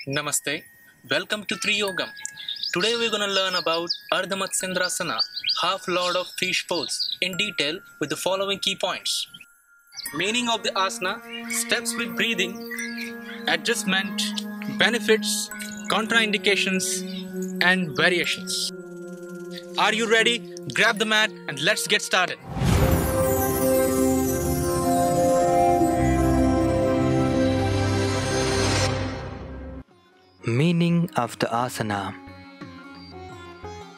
Namaste. Welcome to Triyogam. Today we're going to learn about Ardha Matsyendrasana, Half Lord of Fish Pose, in detail with the following key points. Meaning of the asana, steps with breathing, adjustment, benefits, contraindications, and variations. Are you ready? Grab the mat and let's get started. Meaning of the asana.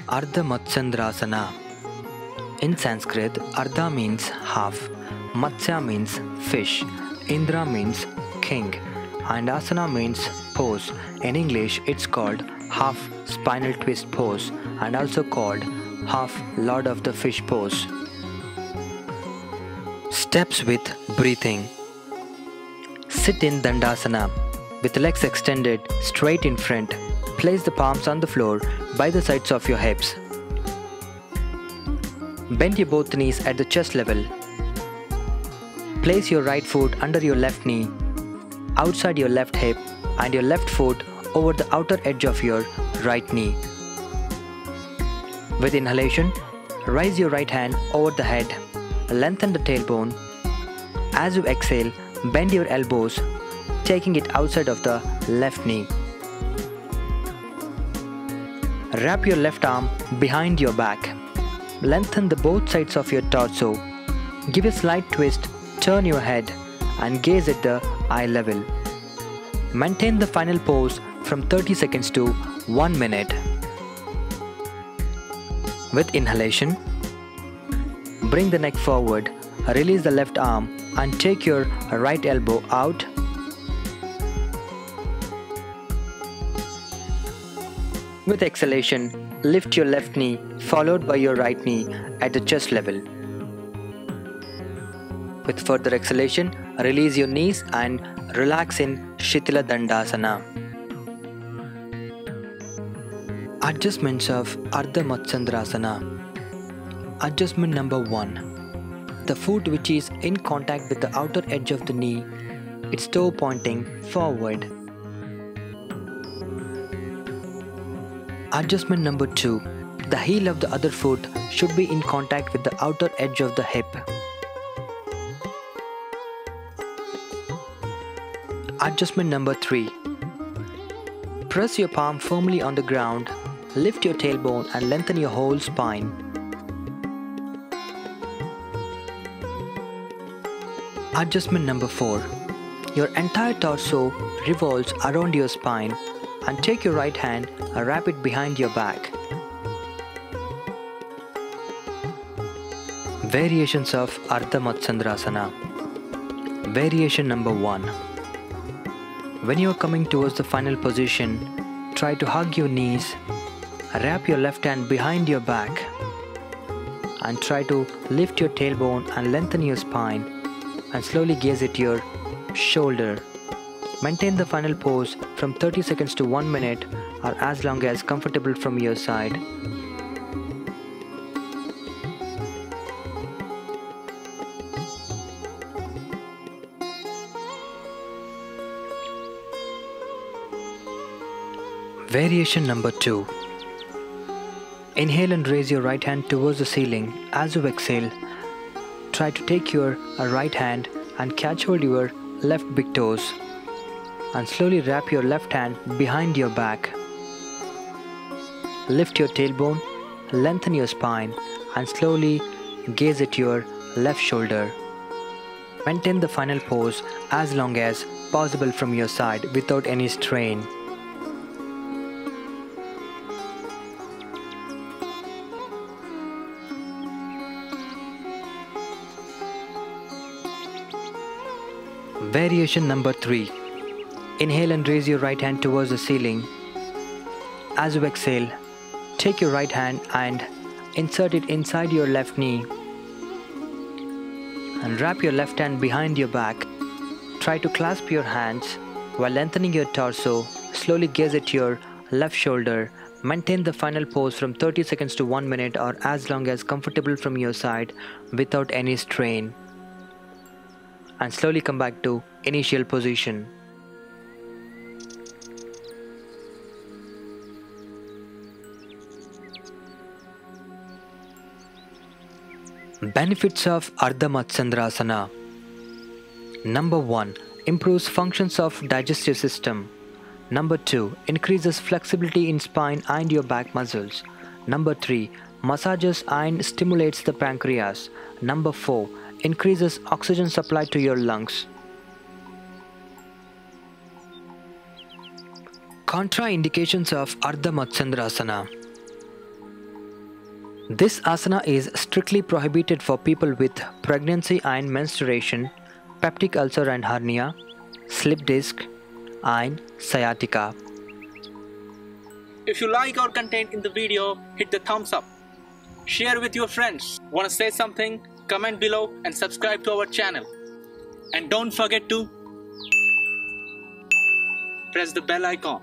Ardha Matsyendrasana. In Sanskrit, Ardha means half, Matsya means fish, Indra means king, and asana means pose. In English, it's called Half Spinal Twist Pose and also called Half Lord of the Fish Pose. Steps with breathing. Sit in Dandasana with legs extended straight in front. Place the palms on the floor by the sides of your hips. Bend your both knees at the chest level. Place your right foot under your left knee, outside your left hip, and your left foot over the outer edge of your right knee. With inhalation, raise your right hand over the head, lengthen the tailbone. As you exhale, bend your elbows, taking it outside of the left knee. Wrap your left arm behind your back. Lengthen the both sides of your torso. Give a slight twist, turn your head and gaze at the eye level. Maintain the final pose from 30 seconds to 1 minute. With inhalation, bring the neck forward, release the left arm and take your right elbow out. With exhalation, lift your left knee followed by your right knee at the chest level. With further exhalation, release your knees and relax in Shitila Dandasana. Adjustments of Ardha Matsyendrasana. Adjustment number 1. The foot which is in contact with the outer edge of the knee, its toe pointing forward. Adjustment number 2. The heel of the other foot should be in contact with the outer edge of the hip. Adjustment number 3. Press your palm firmly on the ground, lift your tailbone and lengthen your whole spine. Adjustment number 4. Your entire torso revolves around your spine and take your right hand and wrap it behind your back. Variations of Ardha Matsyendrasana. Variation number 1. When you are coming towards the final position, try to hug your knees, wrap your left hand behind your back, and try to lift your tailbone and lengthen your spine, and slowly gaze at your shoulder. Maintain the final pose from 30 seconds to 1 minute or as long as comfortable from your side. Variation number 2. Inhale and raise your right hand towards the ceiling. As you exhale, try to take your right hand and catch hold your left big toes and slowly wrap your left hand behind your back. Lift your tailbone, lengthen your spine and slowly gaze at your left shoulder. Maintain the final pose as long as possible from your side without any strain. Variation number 3. Inhale and raise your right hand towards the ceiling. As you exhale, take your right hand and insert it inside your left knee and wrap your left hand behind your back. Try to clasp your hands while lengthening your torso. Slowly gaze at your left shoulder. Maintain the final pose from 30 seconds to 1 minute or as long as comfortable from your side without any strain. And slowly come back to initial position. Benefits of Ardha Matsyendrasana. Number 1. Improves functions of digestive system. Number 2. Increases flexibility in spine and your back muscles. Number 3. Massages and stimulates the pancreas. Number 4. Increases oxygen supply to your lungs. Contraindications of Ardha Matsyendrasana. This asana is strictly prohibited for people with pregnancy and menstruation, peptic ulcer and hernia, slip disc, and sciatica. If you like our content in the video, hit the thumbs up. Share with your friends. Want to say something? Comment below and subscribe to our channel. And don't forget to press the bell icon.